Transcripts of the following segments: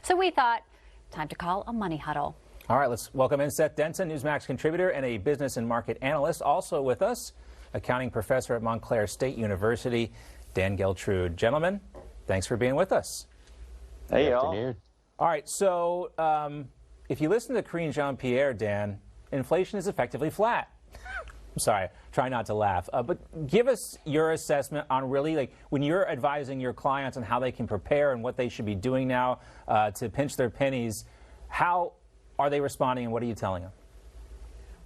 So we thought, time to call a money huddle. All right, let's welcome in Seth Denson, NewsMax contributor and a business and market analyst. Also with us, accounting professor at Montclair State University, Dan Geltrude. Gentlemen, thanks for being with us. Hey, y'all. All right, so if you listen to Karine Jean-Pierre, Dan, inflation is effectively flat. I'm sorry, try not to laugh. But give us your assessment on really, like, when you're advising your clients on how they can prepare and what they should be doing now to pinch their pennies, how are they responding and what are you telling them?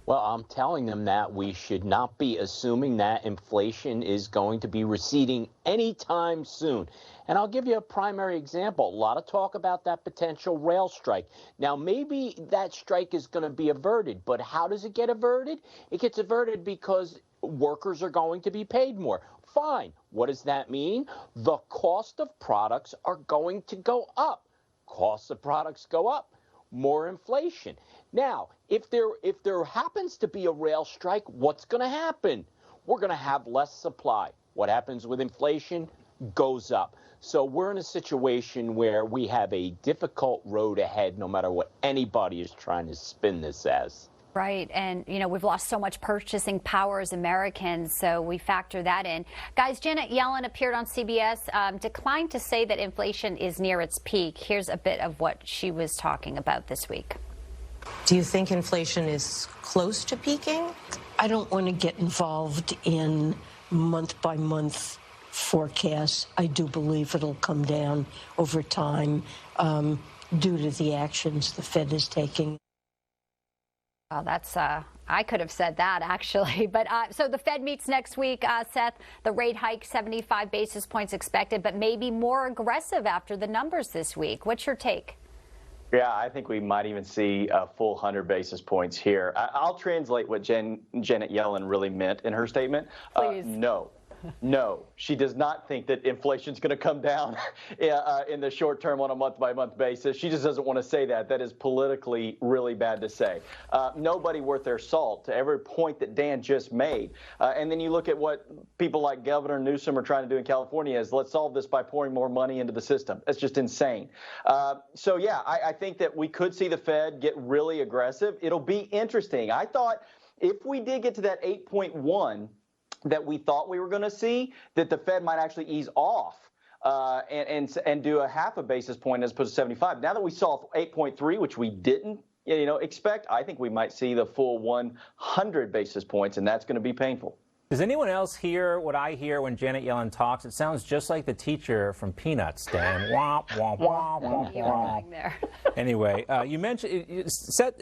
Well, I'm telling them that we should not be assuming that inflation is going to be receding anytime soon. And I'll give you a primary example. A lot of talk about that potential rail strike. Now, maybe that strike is going to be averted, but how does it get averted? It gets averted because workers are going to be paid more. Fine. What does that mean? The cost of products are going to go up. Costs of products go up. More inflation. Now, if there happens to be a rail strike, what's going to happen? We're going to have less supply. What happens with inflation? Goes up. So we're in a situation where we have a difficult road ahead, no matter what anybody is trying to spin this as. Right, and you know, we've lost so much purchasing power as Americans, so we factor that in. Guys, Janet Yellen appeared on CBS, declined to say that inflation is near its peak. Here's a bit of what she was talking about this week. Do you think inflation is close to peaking? I don't want to get involved in month-by-month forecasts. I do believe it'll come down over time due to the actions the Fed is taking. Well, that's, I could have said that actually, but so the Fed meets next week, Seth, the rate hike 75 basis points expected, but maybe more aggressive after the numbers this week. What's your take? Yeah, I think we might even see a full 100 basis points here. I'll translate what Janet Yellen really meant in her statement. Please. No, she does not think that inflation is going to come down in the short term on a month-by-month basis. She just doesn't want to say that. That is politically really bad to say. Nobody worth their salt to every point that Dan just made. And then you look at what people like Governor Newsom are trying to do in California is let's solve this by pouring more money into the system. That's just insane. So, yeah, I think that we could see the Fed get really aggressive. It'll be interesting. I thought if we did get to that 8.1, that we thought we were going to see, that the Fed might actually ease off and do a half a basis point as opposed to 75. Now that we saw 8.3, which we didn't expect, I think we might see the full 100 basis points, and that's going to be painful. Does anyone else hear what I hear when Janet Yellen talks? It sounds just like the teacher from Peanuts, Dan. Womp, womp, womp, womp, womp. Anyway, you mentioned, Seth,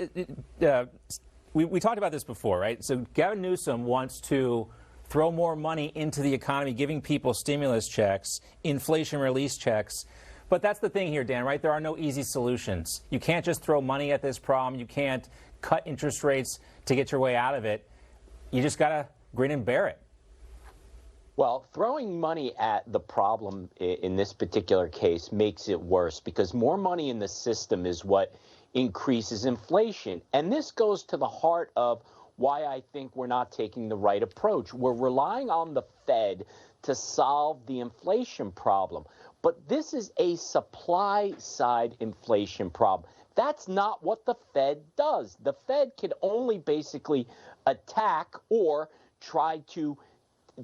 we talked about this before, right? So Gavin Newsom wants to throw more money into the economy, giving people stimulus checks, inflation release checks. But that's the thing here, Dan, right? There are no easy solutions. You can't just throw money at this problem. You can't cut interest rates to get your way out of it. You just got to grin and bear it. Well, throwing money at the problem in this particular case makes it worse because more money in the system is what increases inflation. And this goes to the heart of why I think we're not taking the right approach. We're relying on the Fed to solve the inflation problem. But this is a supply side inflation problem. That's not what the Fed does. The Fed can only basically attack or try to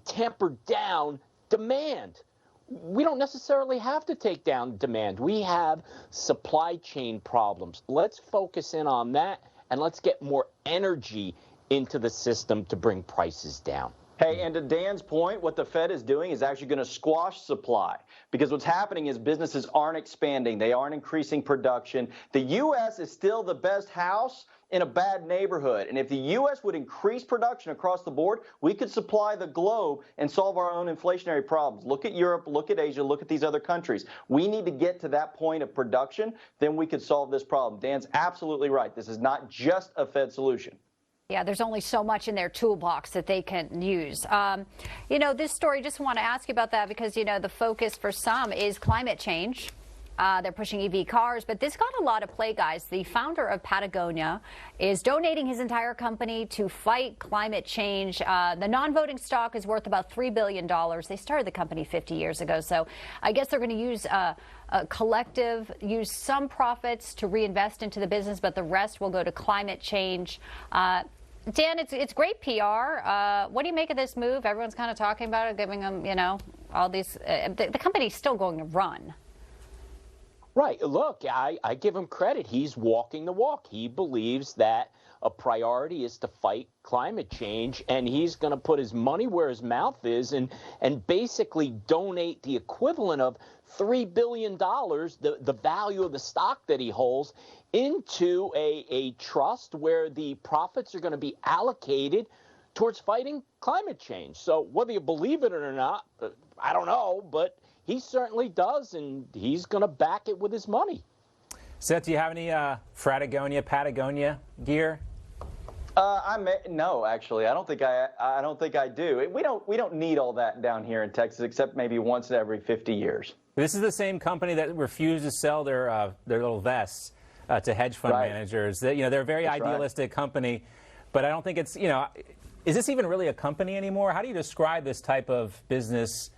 tamper down demand. We don't necessarily have to take down demand. We have supply chain problems. Let's focus in on that and let's get more energy into the system to bring prices down. Hey, and to Dan's point, what the Fed is doing is actually going to squash supply because what's happening is businesses aren't expanding. They aren't increasing production. The U.S. is still the best house in a bad neighborhood. And if the U.S. would increase production across the board, we could supply the globe and solve our own inflationary problems. Look at Europe, look at Asia, look at these other countries. We need to get to that point of production, then we could solve this problem. Dan's absolutely right. This is not just a Fed solution. Yeah, there's only so much in their toolbox that they can use. You know, this story, just want to ask you about that because, you know, the focus for some is climate change. They're pushing EV cars, but this got a lot of play, guys. The founder of Patagonia is donating his entire company to fight climate change. The non-voting stock is worth about $3 billion. They started the company 50 years ago, so I guess they're going to use a collective, use some profits to reinvest into the business, but the rest will go to climate change. Dan, it's great PR. What do you make of this move? Everyone's kind of talking about it, giving them, all these. The company's still going to run. Right. Look, I give him credit. He's walking the walk. He believes that a priority is to fight climate change, and he's going to put his money where his mouth is and basically donate the equivalent of $3 billion, the value of the stock that he holds, into a trust where the profits are going to be allocated towards fighting climate change. So whether you believe it or not, I don't know, but he certainly does, and he's going to back it with his money. Seth, do you have any Patagonia gear? No, actually, I don't think I do. We don't need all that down here in Texas, except maybe once every 50 years. This is the same company that refused to sell their little vests to hedge fund managers. They're a very idealistic company, but I don't think it's is this even really a company anymore? How do you describe this type of business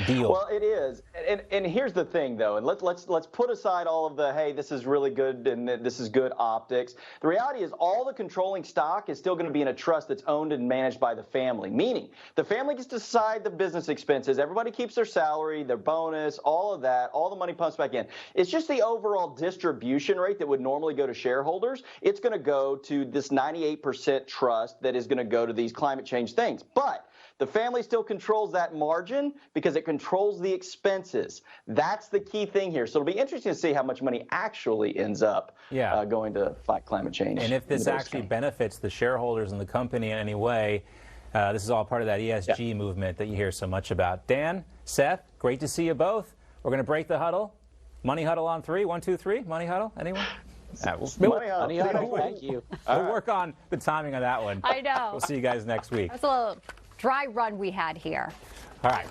deal? Well, it is, and here's the thing, though, and let's put aside all of the hey, this is really good and this is good optics. The reality is, all the controlling stock is still going to be in a trust that's owned and managed by the family. Meaning, the family gets to decide the business expenses. Everybody keeps their salary, their bonus, all of that. All the money pumps back in. It's just the overall distribution rate that would normally go to shareholders. It's going to go to this 98% trust that is going to go to these climate change things, but the family still controls that margin because it controls the expenses. That's the key thing here. So it'll be interesting to see how much money actually ends up going to fight climate change. And if this actually benefits the shareholders in the company in any way, this is all part of that ESG movement that you hear so much about. Dan, Seth, great to see you both. We're going to break the huddle. Money huddle on 3. 1, 2, 3. Money huddle. Anyone? Money huddle. Thank you. We'll work on the timing of that one. I know. We'll see you guys next week. That's a little dry run we had here. All right.